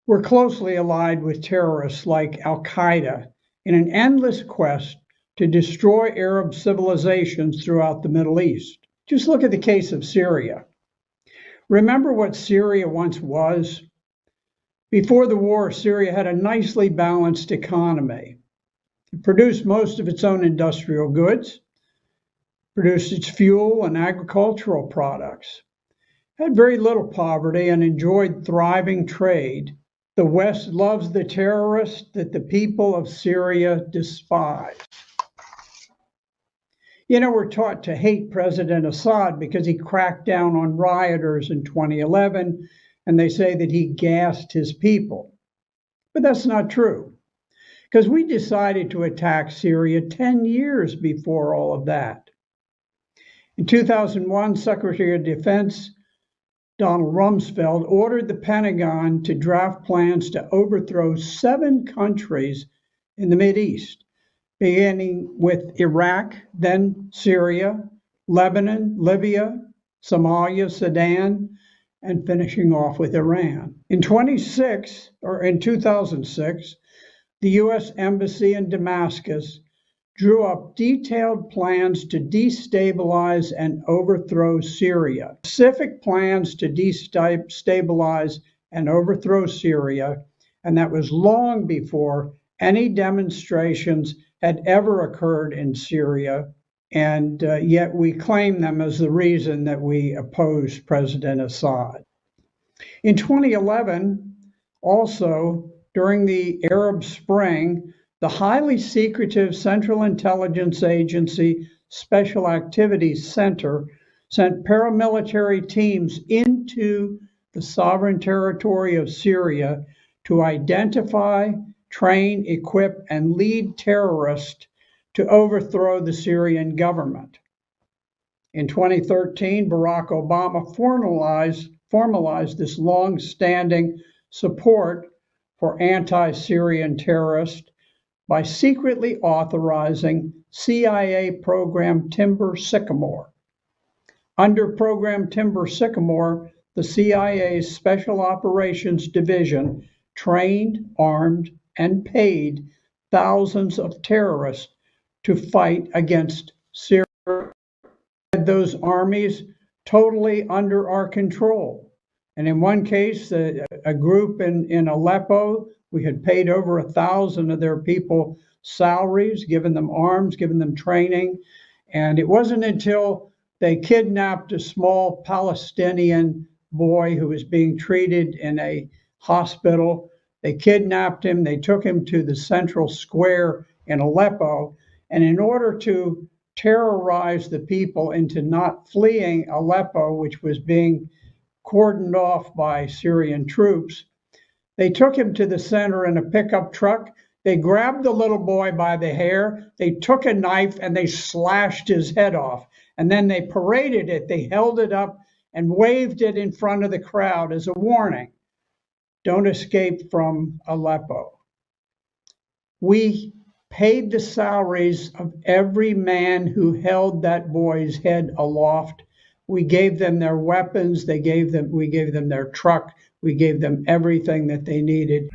We're closely allied with terrorists like Al-Qaeda in an endless quest to destroy Arab civilizations throughout the Middle East. Just look at the case of Syria. Remember what Syria once was? Before the war, Syria had a nicely balanced economy. It produced most of its own industrial goods, produced its fuel and agricultural products, had very little poverty, and enjoyed thriving trade. The West loves the terrorists that the people of Syria despise. We're taught to hate President Assad because he cracked down on rioters in 2011, and they say that he gassed his people. But that's not true, because we decided to attack Syria 10 years before all of that. In 2001, Secretary of Defense Donald Rumsfeld ordered the Pentagon to draft plans to overthrow 7 countries in the Mideast, beginning with Iraq, then Syria, Lebanon, Libya, Somalia, Sudan, and finishing off with Iran. In 2006, the U.S. Embassy in Damascus drew up detailed plans to destabilize and overthrow Syria. Specific plans to destabilize and overthrow Syria, and that was long before any demonstrations had ever occurred in Syria, and yet we claim them as the reason that we opposed President Assad. In 2011, also during the Arab Spring, the highly secretive Central Intelligence Agency Special Activities Center sent paramilitary teams into the sovereign territory of Syria to identify, train, equip, and lead terrorists to overthrow the Syrian government. In 2013, Barack Obama formalized this long-standing support for anti-Syrian terrorists by secretly authorizing CIA Program Timber Sycamore. Under Program Timber Sycamore, the CIA's Special Operations Division trained, armed, and paid thousands of terrorists to fight against Syria. Those armies totally under our control. And in one case, a group in Aleppo, we had paid over 1,000 of their people salaries, given them arms, given them training. And it wasn't until they kidnapped a small Palestinian boy who was being treated in a hospital. They kidnapped him, they took him to the central square in Aleppo. And in order to terrorize the people into not fleeing Aleppo, which was being cordoned off by Syrian troops, they took him to the center in a pickup truck. They grabbed the little boy by the hair. They took a knife and they slashed his head off. And then they paraded it. They held it up and waved it in front of the crowd as a warning. Don't escape from Aleppo. We paid the salaries of every man who held that boy's head aloft. We gave them their weapons. We gave them their truck. We gave them everything that they needed.